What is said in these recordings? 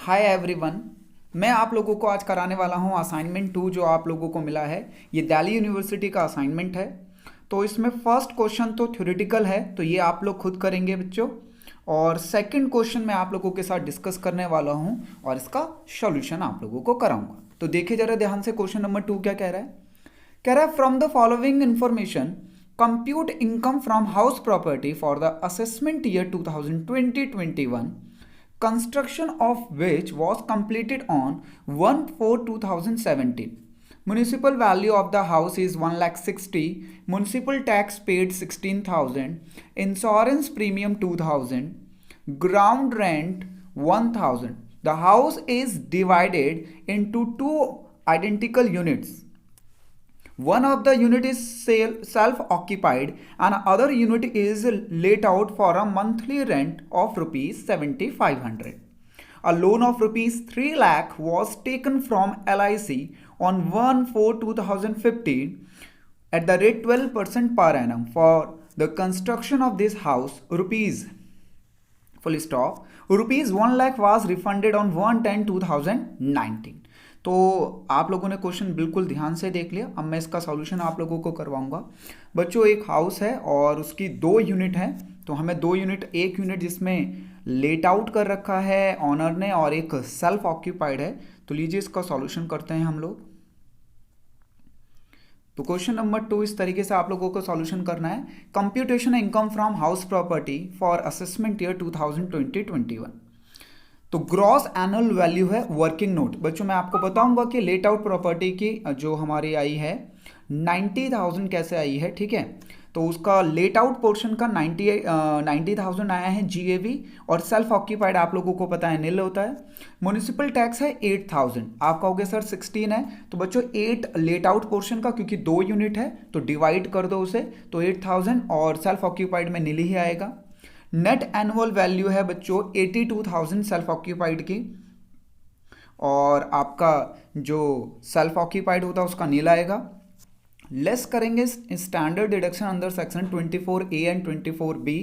Hi everyone. मैं आप लोगों को आज कराने वाला हूँ असाइनमेंट 2 जो आप लोगों को मिला है। ये दिल्ली यूनिवर्सिटी का असाइनमेंट है। तो इसमें फर्स्ट क्वेश्चन तो थ्योरेटिकल है, तो ये आप लोग खुद करेंगे बच्चों। और सेकंड क्वेश्चन मैं आप लोगों के साथ डिस्कस करने वाला हूँ और इसका सॉल्यूशन आप लोगों को कराऊंगा। तो देखिए जरा ध्यान से, क्वेश्चन नंबर 2 क्या कह रहा है। कह रहा है from the following information compute income from house property for the assessment year 2020-21, construction of which was completed on 1/4/2017. Municipal value of the house is 1,60,000, municipal tax paid 16,000, insurance premium 2,000, ground rent 1,000. The house is divided into two identical units. One of the unit is self-occupied and other unit is let out for a monthly rent of rupees 7,500. A loan of rupees 3 lakh was taken from LIC on 1/4/2015 at the rate 12% per annum for the construction of this house. Rupees 1 lakh was refunded on 1/10/2019. तो आप लोगों ने question बिल्कुल ध्यान से देख लिया। अब मैं इसका सॉल्यूशन आप लोगों को करवाऊंगा। बच्चों, एक हाउस है और उसकी 2 यूनिट है। तो हमें 2 यूनिट, एक यूनिट जिसमें लेट आउट कर रखा है ऑनर ने और एक सेल्फ ऑक्यूपाइड है। तो लीजिए इसका सॉल्यूशन करते हैं हम लोग। तो क्वेश्चन नंबर 2 इस तरीके से आप लोगों को सॉल्यूशन करना है। Computation income from house property for assessment year 2020-21। तो ग्रॉस एनुअल वैल्यू है वर्किंग नोट। बच्चों, मैं आपको बताऊंगा कि लेट आउट प्रॉपर्टी की जो हमारी आई है 90,000 कैसे आई है, ठीक है। तो उसका लेट आउट पोर्शन का 90,000 आया है GAV और सेल्फ ऑक्यूपाइड आप लोगों को पता है नील होता है। म्युनिसिपल टैक्स है 8,000। आप कहोगे सर 16 है, तो बच्चों 8 लेट आउट पोर्शन का, क्योंकि 2 यूनिट है तो डिवाइड कर दो उसे, तो 8,000 और सेल्फ ऑक्यूपाइड में नील ही आएगा। नेट एनुअल वैल्यू है बच्चों 82,000 सेल्फ ऑक्यूपाइड की, और आपका जो सेल्फ ऑक्यूपाइड होता है उसका नील आएगा। लेस करेंगे standard deduction under section 24A and 24B।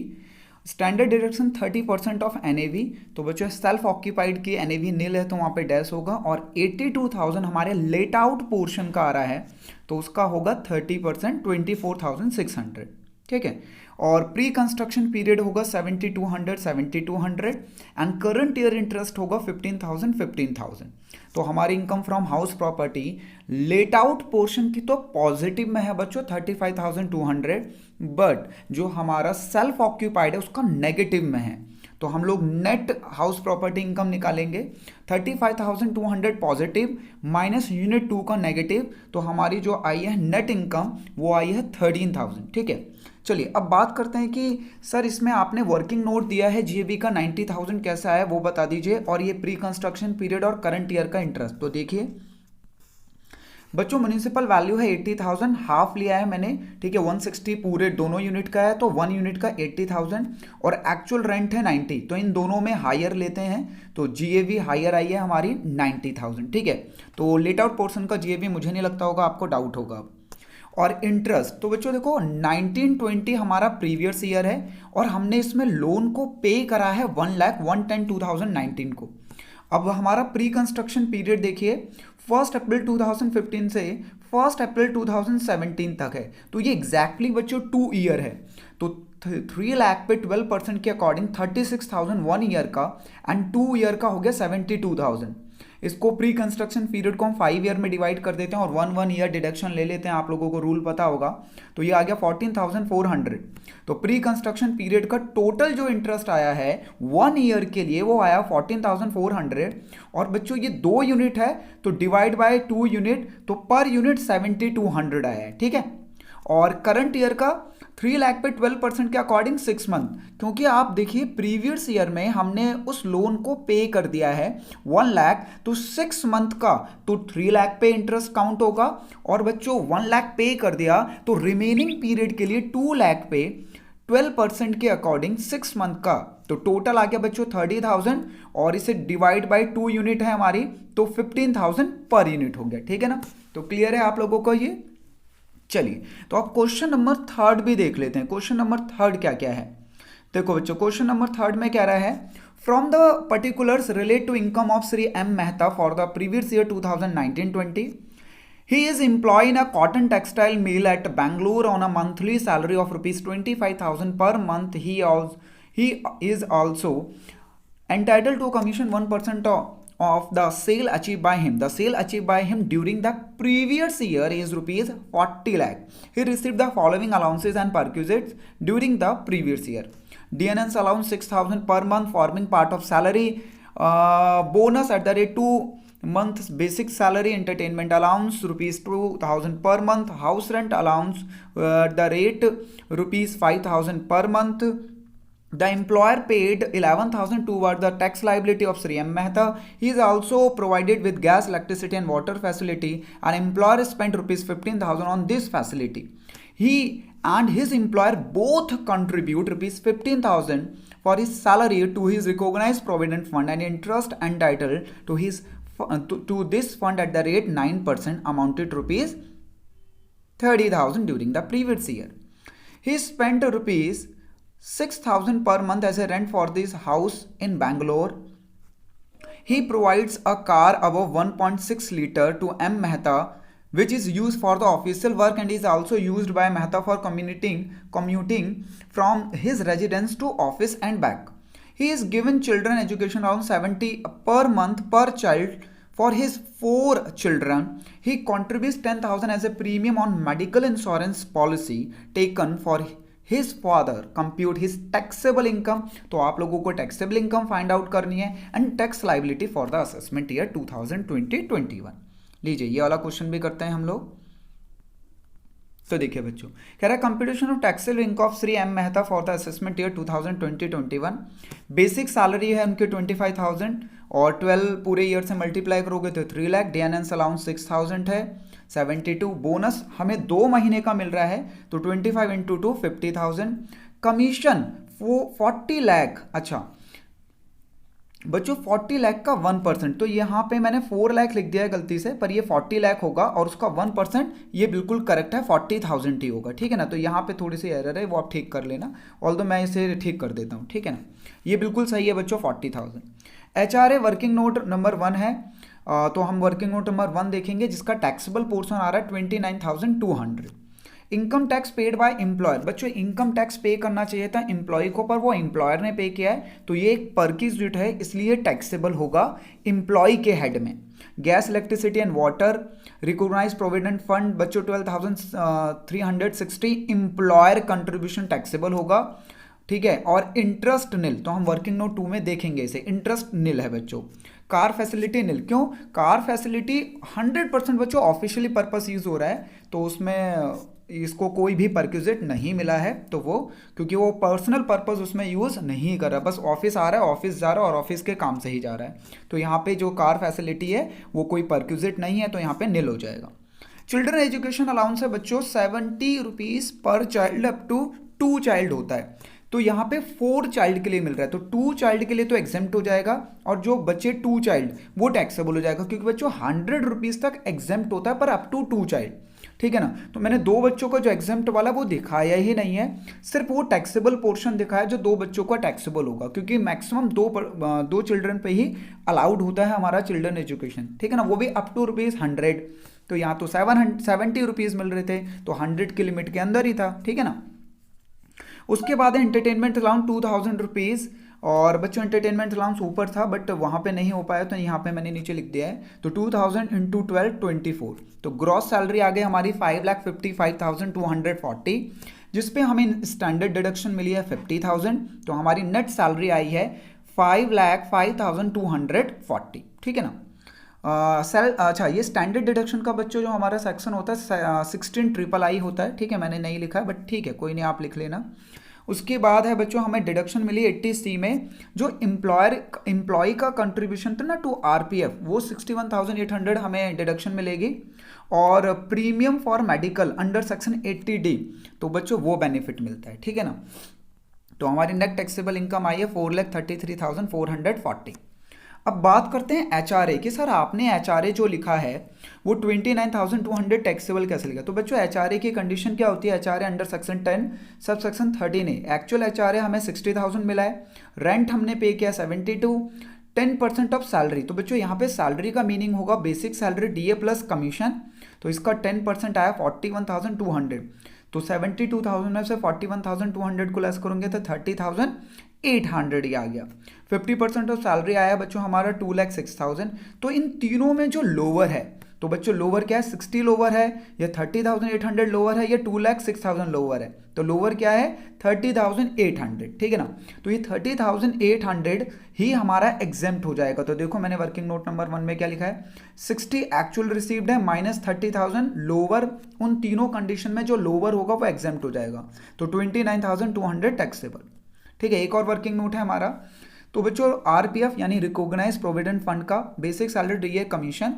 Standard deduction 30% of NAV। तो बच्चों सेल्फ ऑक्यूपाइड की NAV नील है तो वहाँ पे डैश होगा, और 82,000 हमारे लेट आउट पोर्शन का आ रहा है तो उसका होगा 30%, 24,600, ठीक है। और प्री कंस्ट्रक्शन पीरियड होगा 7,200 एंड करंट ईयर इंटरेस्ट होगा 15,000। तो हमारी income from house property let out portion की तो पॉजिटिव में है बच्चों 35,200, बट जो हमारा सेल्फ ऑक्यूपाइड है उसका नेगेटिव में है। तो हम लोग नेट हाउस प्रॉपर्टी इनकम निकालेंगे 35,200 पॉजिटिव माइनस यूनिट 2 का नेगेटिव, तो हमारी जो आई है नेट इनकम वो आई है 13,000, ठीक है। चलिए अब बात करते हैं कि सर इसमें आपने वर्किंग नोट दिया है GAV का 90,000 कैसा है वो बता दीजिए, और ये प्री कंस्ट्रक्शन पीरियड और करंट ईयर का इंटरेस्ट। तो देखिए बच्चों, म्युनिसिपल वैल्यू है 80,000, हाफ लिया है मैंने, ठीक है। 160 पूरे दोनों यूनिट का है तो 1 यूनिट का 80,000 और एक्चुअल रेंट है 90, तो इन दोनों में हायर लेते हैं तो GAV हायर आई है हमारी 90,000, ठीक है। तो लेट आउट पोर्शन का GAV मुझे नहीं लगता होगा, आपको डाउट होगा। और इंटरेस्ट तो बच्चों देखो 1920 हमारा प्रीवियस ईयर है और हमने इसमें लोन को पे करा है 1,10,2019 को। अब हमारा प्री कंस्ट्रक्शन पीरियड देखिए 1 अप्रैल 2015 से 1 अप्रैल 2017 तक है, तो ये एग्जैक्टली बच्चों 2 ईयर है। तो 3 लाख पे 12% के अकॉर्डिंग 36,000 1 ईयर का एंड 2 ईयर का हो गया 72,000। इसको प्री कंस्ट्रक्शन पीरियड को हम 5 ईयर में डिवाइड कर देते हैं और 1 ईयर डिडक्शन ले लेते हैं, आप लोगों को रूल पता होगा। तो ये आ गया 14,400। तो प्री कंस्ट्रक्शन पीरियड का टोटल जो इंटरेस्ट आया है 1 ईयर के लिए वो आया 14,400, और बच्चों ये 2 यूनिट है तो डिवाइड बाय 2 यूनिट, तो पर यूनिट 7,200 आया है, ठीक है। और करंट ईयर का 3 लाख पे 12% के अकॉर्डिंग 6 मंथ, क्योंकि आप देखिए प्रीवियस ईयर में हमने उस लोन को पे कर दिया है 1 लाख, तो 6 मंथ का तो 3 लाख पे इंटरेस्ट काउंट होगा, और बच्चों 1 लाख पे कर दिया तो रिमेनिंग पीरियड के लिए 2 लाख पे 12% के अकॉर्डिंग 6 मंथ का, तो टोटल आ गया बच्चों 30,000, और इसे डिवाइड बाय 2 यूनिट है हमारी तो 15,000 पर यूनिट हो गया, ठीक है ना। तो क्लियर है आप लोगों को ये। चलिए तो अब क्वेश्चन नंबर 3 भी देख लेते हैं। क्वेश्चन नंबर 3 क्या क्या है, देखो बच्चों क्वेश्चन नंबर 3 में कह रहा है From the particulars relate to income of Sri M. Mehta for the previous year 2019-20. He is employed in a cotton textile mill at Bangalore on a monthly salary of rupees 25,000 per month. He is also entitled to commission 1% of the sale achieved by him. The sale achieved by him during the previous year is rupees 40 lakh. He received the following allowances and perquisites during the previous year. DNS allowance 6,000 per month forming part of salary. Bonus at the rate 2 months basic salary. Entertainment allowance rupees 2,000 per month. House rent allowance the rate rupees 5,000 per month. The employer paid 11,000 toward the tax liability of Sri M. Mehta. He is also provided with gas, electricity and water facility. An employer spent rupees 15,000 on this facility. He and his employer both contribute rupees 15,000 for his salary to his recognized provident fund and interest entitled to his to this fund at the rate 9% amounted to rupees 30,000 during the previous year. He spent rupees 6,000 per month as a rent for this house in Bangalore. He provides a car above 1.6 liter to M. Mehta, which is used for the official work and is also used by Mehta for commuting from his residence to office and back. He is given children education around 70 per month per child for his 4 children. He contributes 10,000 as a premium on medical insurance policy taken for his father. Compute his taxable income. तो आप लोगों को taxable income find out करनी है and tax liability for the assessment year 2020-21. लीजिए ये वाला question भी करते हैं हम लोग. तो देखिए बच्चों, कह रहा है computation of taxable income of Shri M Mehta for the assessment year 2020-21. Basic salary है उनकी 25,000 और 12 पूरे ईयर से मल्टीप्लाई करोगे तो 3 लाख. DNS अलाउंस 6,000 है. 72 बोनस हमें 2 महीने का मिल रहा है तो 25 इंटू 2 50,000. कमीशन 40 लाख. अच्छा बच्चों 40 लाख का 1%, तो यहाँ पे मैंने 4 लाख लिख दिया है गलती से, पर ये 40 लाख होगा और उसका 1% ये बिल्कुल करेक्ट है 40,000 ही होगा. ठीक है ना. तो यहाँ पे थोड़ी सी एरर है वो आप ठीक कर लेना, ऑल्दो मैं इसे ठीक कर देता हूँ. ठीक है ना. ये बिल्कुल सही है बच्चों 40,000. HRA वर्किंग नोट नंबर 1 है. तो हम वर्किंग नोट नंबर 1 देखेंगे जिसका टैक्सेबल पोर्शन आ रहा है 29,200. Income tax paid by employer. बच्चों इनकम टैक्स पे करना चाहिए था एम्प्लॉय को, पर वो एम्प्लॉयर ने पे किया है तो ये एक परक्विजिट है इसलिए टैक्सेबल होगा एम्प्लॉय के हेड में. Gas, electricity and water recognise provident fund बच्चों 12,360 एम्प्लॉयर कंट्रीब्यूशन टैक्सेबल होगा. ठीक है. और इंटरेस्ट निल, तो हम वर्किंग नोट 2 में देखेंगे इसे. इंटरेस्ट निल है बच्चों. कार फैसिलिटी निल. क्यों? कार फैसिलिटी 100% बच्चों ऑफिशियली पर्पस यूज हो रहा है तो उसमें इसको कोई भी परक्विजिट नहीं मिला है, तो वो क्योंकि वो पर्सनल पर्पस उसमें यूज़ नहीं कर रहा, बस ऑफिस आ रहा है, ऑफिस जा रहा है और ऑफिस के काम से ही जा रहा है. तो यहाँ पे जो कार फैसिलिटी है वो कोई परक्विजिट नहीं है तो यहाँ पे निल हो जाएगा. चिल्ड्रन एजुकेशन अलाउंस है बच्चों 70 रुपीज़ पर चाइल्ड अप टू 2 चाइल्ड होता है. तो यहाँ पे 4 चाइल्ड के लिए मिल रहा है तो 2 चाइल्ड के लिए तो एग्जेम्प्ट हो जाएगा और जो बच्चे 2 चाइल्ड वो टैक्सेबल हो जाएगा क्योंकि बच्चों 100 रुपीज़ तक एग्जेम्प्ट होता है पर अप टू 2 चाइल्ड. ठीक है ना. तो मैंने 2 बच्चों का जो एग्जेम्प्ट वाला वो दिखाया ही नहीं है, सिर्फ वो टैक्सेबल पोर्शन दिखाया जो 2 बच्चों का टैक्सेबल होगा क्योंकि मैक्सिमम 2 चिल्ड्रन पे ही अलाउड होता है हमारा चिल्ड्रन एजुकेशन. ठीक है ना. वो भी अप टू ₹100. तो यहाँ तो 70 रुपीज़ मिल रहे थे तो 100 की लिमिट के अंदर ही था. ठीक है ना. उसके बाद एंटरटेनमेंट अलाउंस 2,000 रुपीज़ और बच्चों एंटरटेनमेंट अलाउंस ऊपर था बट वहाँ पे नहीं हो पाया तो यहाँ पे मैंने नीचे लिख दिया है. तो 2,000 इंटू 12 24. तो ग्रॉस सैलरी आ गई हमारी 5,55,240 जिसपे हमें स्टैंडर्ड डिडक्शन मिली है 50,000. तो हमारी नेट सैलरी आई है 5,05,240. ठीक है ना. अच्छा ये स्टैंडर्ड डिडक्शन का बच्चों जो हमारा सेक्शन होता है 16,III होता है. ठीक है. मैंने नहीं लिखा है बट ठीक है कोई नहीं आप लिख लेना. उसके बाद है बच्चों हमें डिडक्शन मिली 80C में जो एम्प्लॉय का कंट्रीब्यूशन था ना टू RPF वो 61,800 हमें डिडक्शन मिलेगी और premium for medical under section 80D तो बच्चों वो बेनिफिट मिलता है. ठीक है ना. तो हमारी नेट टैक्सेबल इनकम आई है 4,33,440. अब बात करते हैं HRA कि सर आपने HRA जो लिखा है वो 29,200 टैक्सेबल कैसे लिखा। तो बच्चों HRA की कंडीशन क्या होती है, HRA under section 10 sub section 13 है। एक्चुअल HRA हमें 60,000 मिला है, रेंट हमने पे किया 72, 10% ऑफ सैलरी। तो बच्चों यहाँ पे सैलरी का मीनिंग होगा basic salary DA plus commission, तो इसका 10% आया 41,200। तो 72,000 में से 41,200 को लेस करेंगे तो 30,800 ही आ गया। 50% ऑफ सैलरी आया बच्चों हमारा 2,06,000। तो इन तीनों में जो लोअर है, तो बच्चों लोअर क्या है, 60 लोअर है या 30,800 लोअर है या 2,06,000 लोअर है। तो लोअर क्या है 30,800, ठीक है ना। तो ये 30,800 ही हमारा एग्जेम्प्ट हो जाएगा। तो देखो मैंने वर्किंग नोट नंबर 1 में क्या लिखा है, 60 एक्चुअल रिसीव्ड है माइनस 30,000 लोअर, उन तीनों कंडीशन में जो लोअर होगा वो एग्जेम्प्ट हो जाएगा। तो 29,200 टैक्सेबल, ठीक है। एक और वर्किंग नोट है हमारा, तो बच्चों RPF यानी रिकॉग्नाइज प्रोविडेंट फंड का बेसिक सैलरी DA कमीशन,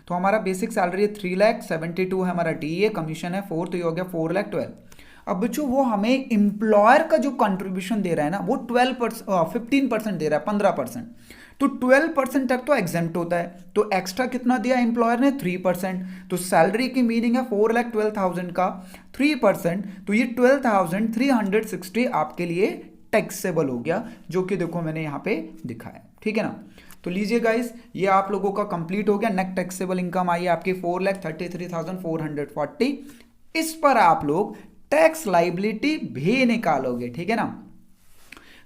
तो हमारा बेसिक सैलरी 3,72,000 है, हमारा DA कमीशन है 4, तो ये हो गया 4,12,000। अब बच्चों वो हमें एम्प्लॉयर का जो कंट्रीब्यूशन दे रहा है ना वो 15% दे रहा है, 15%। तो 12% तक तो एग्जेम्प्ट होता है, तो एक्स्ट्रा कितना दिया एम्प्लॉयर ने 3%। तो सैलरी की मीनिंग है 4,12,000 का 3%, तो ये 12,360 आपके लिए टैक्सेबल हो गया, जो कि देखो मैंने यहाँ पे दिखाया, ठीक है ना। तो लीजिए गाइस, ये आप लोगों का कंप्लीट हो गया। नेट टैक्सेबल इनकम आई आपकी 4,33,440। इस पर आप लोग टैक्स लाइबिलिटी भी निकालोगे, ठीक है ना।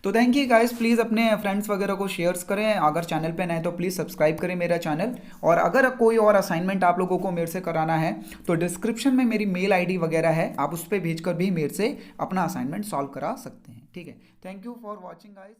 तो थैंक यू गाइस, प्लीज़ अपने फ्रेंड्स वगैरह को शेयर्स करें। अगर चैनल पे नए तो प्लीज़ सब्सक्राइब करें मेरा चैनल। और अगर कोई और असाइनमेंट आप लोगों को मेरे से कराना है तो डिस्क्रिप्शन में मेरी मेल ID वगैरह है, आप उस पर भेजकर भी मेरे से अपना असाइनमेंट सॉल्व करा सकते हैं, ठीक है। Thank you for watching guys.